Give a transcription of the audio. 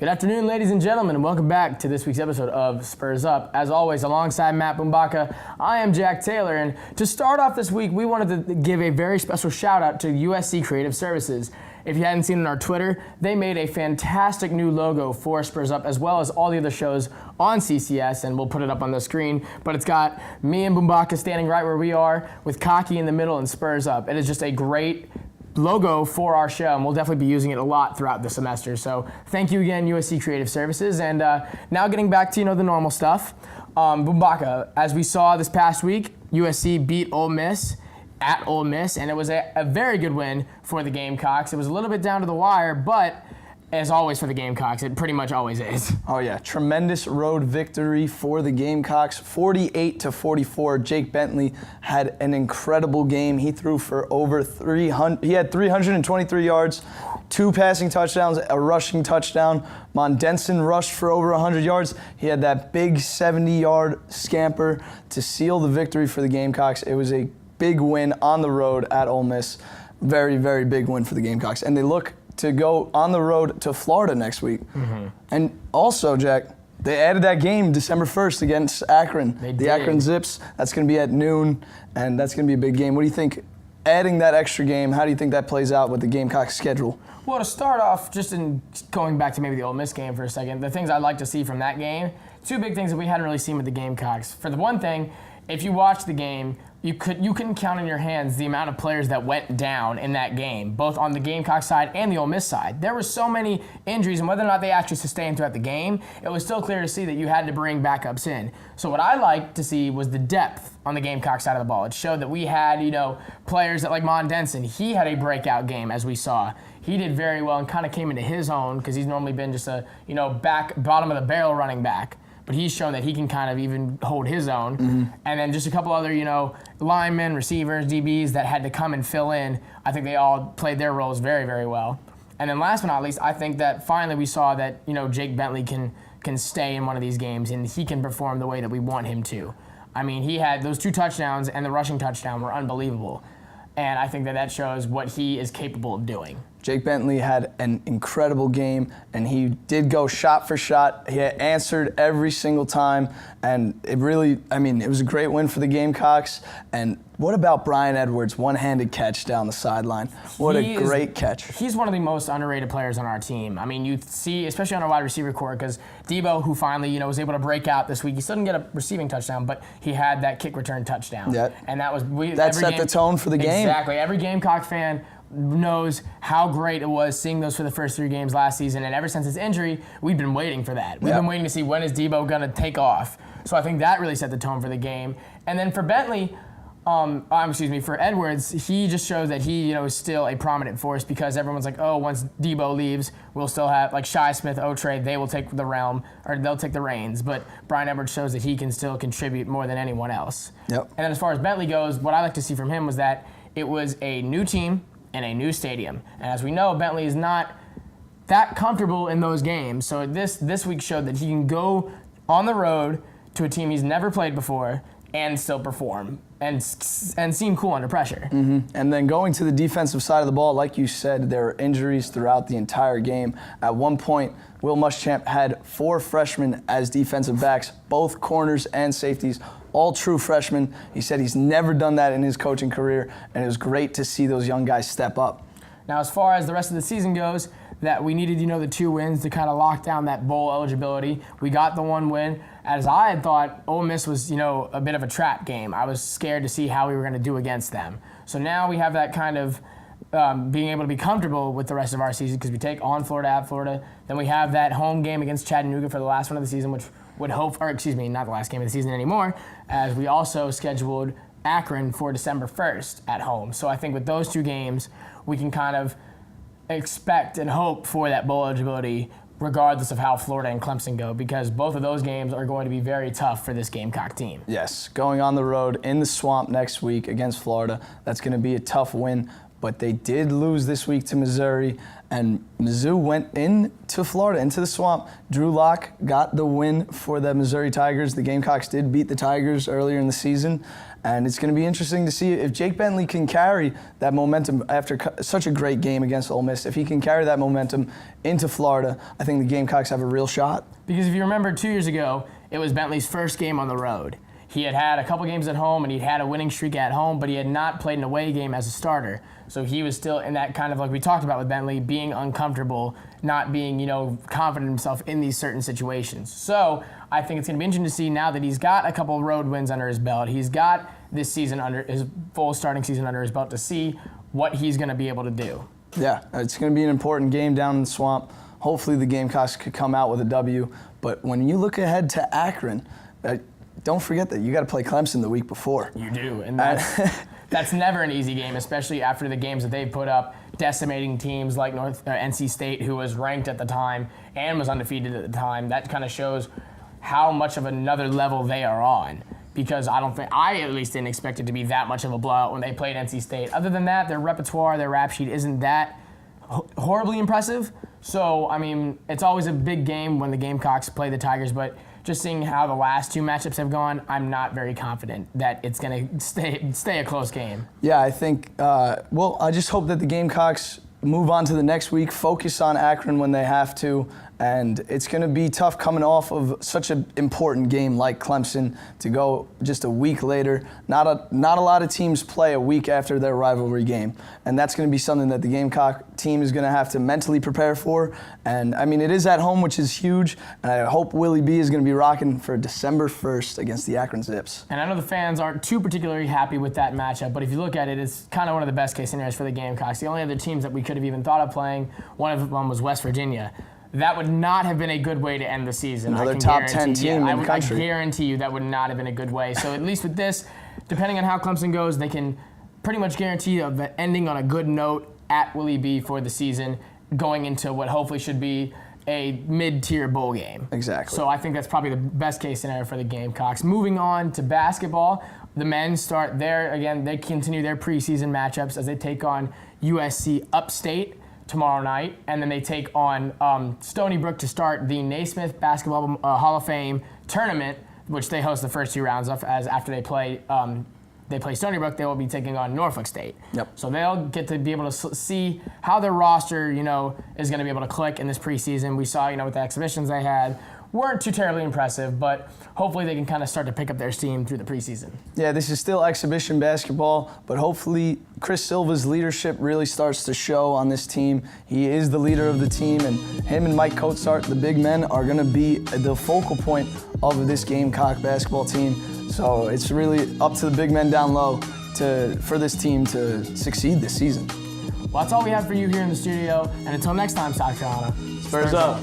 Good afternoon, ladies and gentlemen, and welcome back to this week's episode of Spurs Up. As always, alongside Matt Bumbaka, I am Jack Taylor, and to start off this week, we wanted to give a very special shout out to USC Creative Services. If you hadn't seen it on our Twitter, they made a fantastic new logo for Spurs Up, as well as all the other shows on CCS, and we'll put it up on the screen. But it's got me and Bumbaka standing right where we are, with Cocky in the middle and Spurs Up. It is just a great logo for our show, and we'll definitely be using it a lot throughout the semester. So thank you again, USC Creative Services. And now getting back to the normal stuff. Bumbaka, as we saw this past week, USC beat Ole Miss at Ole Miss, and it was a very good win for the Gamecocks. It was a little bit down to the wire, but as always for the Gamecocks, it pretty much always is. Oh yeah, tremendous road victory for the Gamecocks, 48-44. Jake Bentley had an incredible game. He threw for over 300. He had 323 yards, 2 passing touchdowns, a rushing touchdown. Mondenson rushed for over 100 yards. He had that big 70-yard scamper to seal the victory for the Gamecocks. It was a big win on the road at Ole Miss. Very, very big win for the Gamecocks. And they look to go on the road to Florida next week. Mm-hmm. And also, Jack, they added that game December 1st against Akron. The Akron Zips. That's going to be at noon, and that's going to be a big game. What do you think, adding that extra game, how do you think that plays out with the Gamecocks schedule? Well, to start off, just in going back to maybe the Ole Miss game for a second, the things I'd like to see from that game, 2 big things that we hadn't really seen with the Gamecocks. For the one thing, if you watch the game, you couldn't count in your hands the amount of players that went down in that game, both on the Gamecock side and the Ole Miss side. There were so many injuries, and whether or not they actually sustained throughout the game, it was still clear to see that you had to bring backups in. So what I liked to see was the depth on the Gamecock side of the ball. It showed that we had, players that like Mondenson. He had a breakout game, as we saw. He did very well and kind of came into his own because he's normally been just a, bottom of the barrel running back. But he's shown that he can kind of even hold his own. Mm-hmm. And then just a couple other, linemen, receivers, DBs that had to come and fill in. I think they all played their roles very, very well. And then last but not least, I think that finally we saw that, Jake Bentley can stay in one of these games and he can perform the way that we want him to. I mean, he had those 2 touchdowns and the rushing touchdown were unbelievable. And I think that shows what he is capable of doing. Jake Bentley had an incredible game, and he did go shot for shot. He answered every single time, and it was a great win for the Gamecocks. And what about Brian Edwards' one-handed catch down the sideline? What a great catch. He's one of the most underrated players on our team. I mean, you see, especially on our wide receiver core, because Debo, who finally, was able to break out this week, he still didn't get a receiving touchdown, but he had that kick return touchdown. Yep. And that set the tone for the game. Exactly. Every Gamecock fan knows how great it was seeing those for the first 3 games last season, and ever since his injury, we've been waiting for that. We've been waiting to see when is Debo going to take off. So I think that really set the tone for the game. And then for Bentley, for Edwards, he just shows that he, is still a prominent force because everyone's like, oh, once Debo leaves, we'll still have like Shi Smith, Otre, they will take the realm, or they'll take the reins. But Brian Edwards shows that he can still contribute more than anyone else. Yep. And then as far as Bentley goes, what I like to see from him was that it was a new team and a new stadium. And as we know, Bentley is not that comfortable in those games. So this week showed that he can go on the road to a team he's never played before and still perform and seem cool under pressure. Mm-hmm. And then going to the defensive side of the ball, like you said, there were injuries throughout the entire game. At one point, Will Muschamp had 4 freshmen as defensive backs, both corners and safeties, all true freshmen. He said he's never done that in his coaching career, and it was great to see those young guys step up. Now, as far as the rest of the season goes, that we needed, the 2 wins to kind of lock down that bowl eligibility. We got the 1 win. As I had thought, Ole Miss was, a bit of a trap game. I was scared to see how we were going to do against them. So now we have that kind of being able to be comfortable with the rest of our season because we take on Florida at Florida. Then we have that home game against Chattanooga for the last one of the season, which would hope, not the last game of the season anymore, as we also scheduled Akron for December 1st at home. So I think with those 2 games, we can kind of expect and hope for that bowl eligibility regardless of how Florida and Clemson go, because both of those games are going to be very tough for this Gamecock team. Yes, going on the road in the swamp next week against Florida, that's going to be a tough win. but they did lose this week to Missouri. And Mizzou went into Florida, into the Swamp. Drew Lock got the win for the Missouri Tigers. The Gamecocks did beat the Tigers earlier in the season. And it's going to be interesting to see if Jake Bentley can carry that momentum after such a great game against Ole Miss. If he can carry that momentum into Florida, I think the Gamecocks have a real shot. Because if you remember 2 years ago, it was Bentley's first game on the road. He had had a couple games at home, and he'd had a winning streak at home, but he had not played an away game as a starter. So he was still in that kind of, like we talked about with Bentley, being uncomfortable, not being, confident in himself in these certain situations. So I think it's going to be interesting to see now that he's got a couple road wins under his belt. He's got this season under his full starting season under his belt to see what he's going to be able to do. Yeah, it's going to be an important game down in the Swamp. Hopefully the Gamecocks could come out with a W. But when you look ahead to Akron, don't forget that you got to play Clemson the week before. You do, and that's never an easy game, especially after the games that they've put up, decimating teams like NC State, who was ranked at the time and was undefeated at the time. That kind of shows how much of another level they are on. Because I at least didn't expect it to be that much of a blowout when they played NC State. Other than that, their repertoire, their rap sheet isn't that horribly impressive. So, it's always a big game when the Gamecocks play the Tigers, but just seeing how the last two matchups have gone, I'm not very confident that it's going to stay a close game. Yeah, I think, I just hope that the Gamecocks move on to the next week, focus on Akron when they have to, and it's going to be tough coming off of such an important game like Clemson to go just a week later. Not a lot of teams play a week after their rivalry game, and that's going to be something that the Gamecock team is going to have to mentally prepare for. And it is at home, which is huge, and I hope Willie B is going to be rocking for December 1st against the Akron Zips. And I know the fans aren't too particularly happy with that matchup, but if you look at it, it's kind of one of the best case scenarios for the Gamecocks. The only other teams that we could have even thought of playing, one of them was West Virginia. That would not have been a good way to end the season. Another top 10 team in the country. I guarantee you that would not have been a good way. So at least with this, depending on how Clemson goes, they can pretty much guarantee the ending on a good note at Willie B for the season, going into what hopefully should be a mid-tier bowl game. Exactly. So I think that's probably the best case scenario for the Gamecocks. Moving on to basketball, the men start they continue their preseason matchups as they take on USC Upstate tomorrow night, and then they take on Stony Brook to start the Naismith Basketball Hall of Fame tournament, which they host the first two rounds of. As after they play Stony Brook, they will be taking on Norfolk State. Yep. So they'll get to be able to see how their roster, is going to be able to click in this preseason. We saw, with the exhibitions they had, weren't too terribly impressive, but hopefully they can kind of start to pick up their steam through the preseason. Yeah, this is still exhibition basketball, but hopefully Chris Silva's leadership really starts to show on this team. He is the leader of the team, and him and Mike Coatsart, the big men, are going to be the focal point of this Gamecock basketball team. So it's really up to the big men down low for this team to succeed this season. Well, that's all we have for you here in the studio, and until next time, South Carolina. Spurs up.